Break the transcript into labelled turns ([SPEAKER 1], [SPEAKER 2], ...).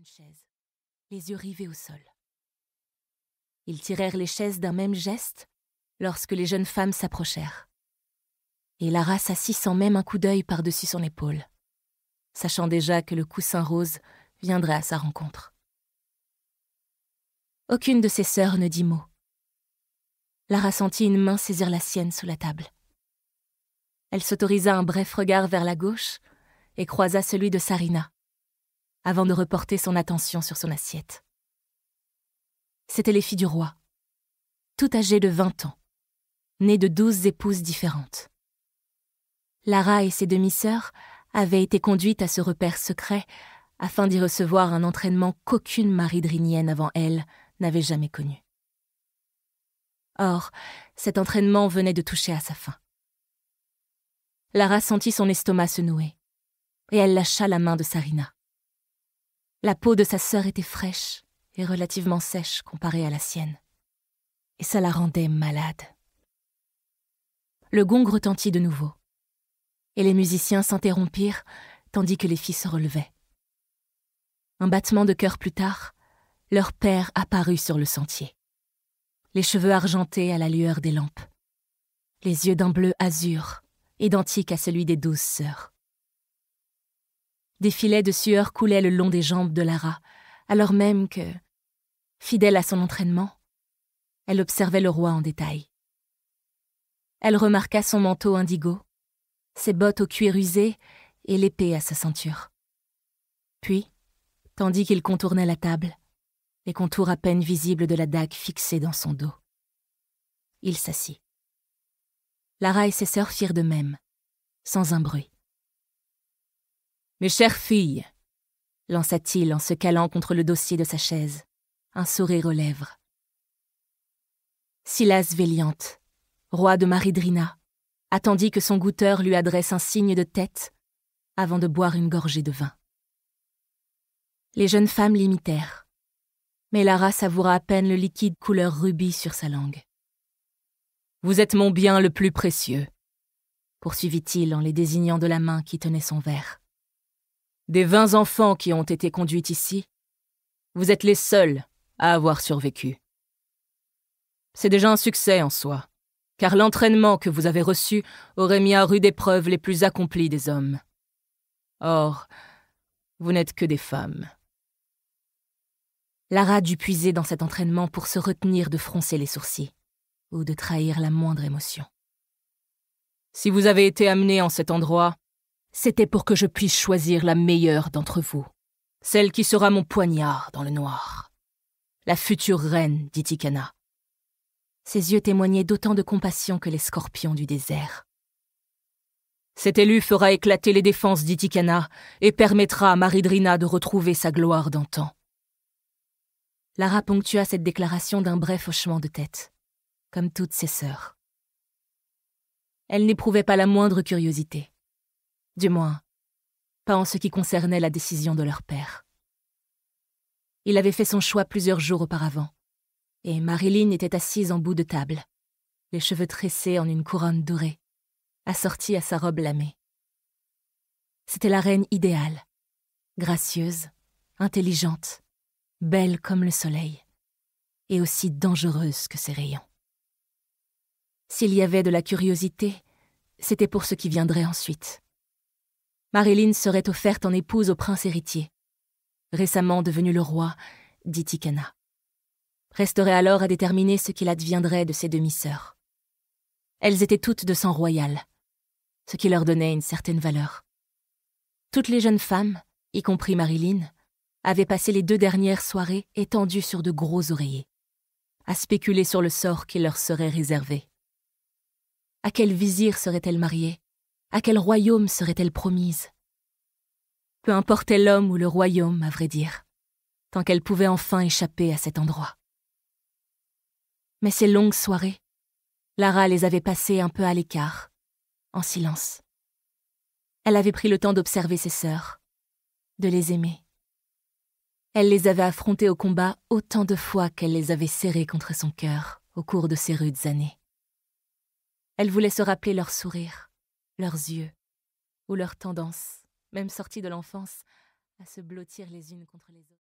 [SPEAKER 1] chaise, les yeux rivés au sol. Ils tirèrent les chaises d'un même geste lorsque les jeunes femmes s'approchèrent. Et Lara s'assit sans même un coup d'œil par-dessus son épaule, sachant déjà que le coussin rose viendrait à sa rencontre. Aucune de ses sœurs ne dit mot. Lara sentit une main saisir la sienne sous la table. Elle s'autorisa un bref regard vers la gauche et croisa celui de Sarina, avant de reporter son attention sur son assiette. C'étaient les filles du roi, toutes âgées de 20 ans, nées de 12 épouses différentes. Lara et ses demi-sœurs avaient été conduites à ce repère secret afin d'y recevoir un entraînement qu'aucune maridrinienne avant elle n'avait jamais connu. Or, cet entraînement venait de toucher à sa fin. Lara sentit son estomac se nouer, et elle lâcha la main de Sarina. La peau de sa sœur était fraîche et relativement sèche comparée à la sienne, et ça la rendait malade. Le gong retentit de nouveau, et les musiciens s'interrompirent tandis que les filles se relevaient. Un battement de cœur plus tard, leur père apparut sur le sentier, les cheveux argentés à la lueur des lampes, les yeux d'un bleu azur, identique à celui des 12 sœurs. Des filets de sueur coulaient le long des jambes de Lara, alors même que, fidèle à son entraînement, elle observait le roi en détail. Elle remarqua son manteau indigo, ses bottes au cuir usé et l'épée à sa ceinture. Puis, tandis qu'il contournait la table, les contours à peine visibles de la dague fixée dans son dos, il s'assit. Lara et ses sœurs firent de même, sans un bruit. « Mes chères filles !» lança-t-il en se calant contre le dossier de sa chaise, un sourire aux lèvres. Silas Véliante, roi de Maridrina, attendit que son goûteur lui adresse un signe de tête avant de boire une gorgée de vin. Les jeunes femmes l'imitèrent, mais Lara savoura à peine le liquide couleur rubis sur sa langue. « Vous êtes mon bien le plus précieux », poursuivit-il en les désignant de la main qui tenait son verre. « Des 20 enfants qui ont été conduits ici, vous êtes les seuls à avoir survécu. C'est déjà un succès en soi, car l'entraînement que vous avez reçu aurait mis à rude épreuve les plus accomplis des hommes. Or, vous n'êtes que des femmes. » Lara dut puiser dans cet entraînement pour se retenir de froncer les sourcils ou de trahir la moindre émotion. Si vous avez été amené en cet endroit, c'était pour que je puisse choisir la meilleure d'entre vous, celle qui sera mon poignard dans le noir. La future reine d'Itikana. Ses yeux témoignaient d'autant de compassion que les scorpions du désert. Cet élu fera éclater les défenses d'Itikana et permettra à Maridrina de retrouver sa gloire d'antan. Lara ponctua cette déclaration d'un bref hochement de tête, comme toutes ses sœurs. Elle n'éprouvait pas la moindre curiosité. Du moins, pas en ce qui concernait la décision de leur père. Il avait fait son choix plusieurs jours auparavant, et Marilyn était assise en bout de table, les cheveux tressés en une couronne dorée, assortie à sa robe lamée. C'était la reine idéale, gracieuse, intelligente, belle comme le soleil, et aussi dangereuse que ses rayons. S'il y avait de la curiosité, c'était pour ce qui viendrait ensuite. Marilyn serait offerte en épouse au prince héritier, récemment devenu le roi d'Itikana. Resterait alors à déterminer ce qu'il adviendrait de ses demi-sœurs. Elles étaient toutes de sang royal, ce qui leur donnait une certaine valeur. Toutes les jeunes femmes, y compris Marilyn, avaient passé les 2 dernières soirées étendues sur de gros oreillers, à spéculer sur le sort qui leur serait réservé. À quel vizir serait-elle mariée ? À quel royaume serait-elle promise ? Peu importait l'homme ou le royaume, à vrai dire, tant qu'elle pouvait enfin échapper à cet endroit. Mais ces longues soirées, Lara les avait passées un peu à l'écart, en silence. Elle avait pris le temps d'observer ses sœurs, de les aimer. Elle les avait affrontées au combat autant de fois qu'elle les avait serrées contre son cœur au cours de ces rudes années. Elle voulait se rappeler leurs sourires, leurs yeux, ou leur tendance, même sortie de l'enfance, à se blottir les unes contre les autres.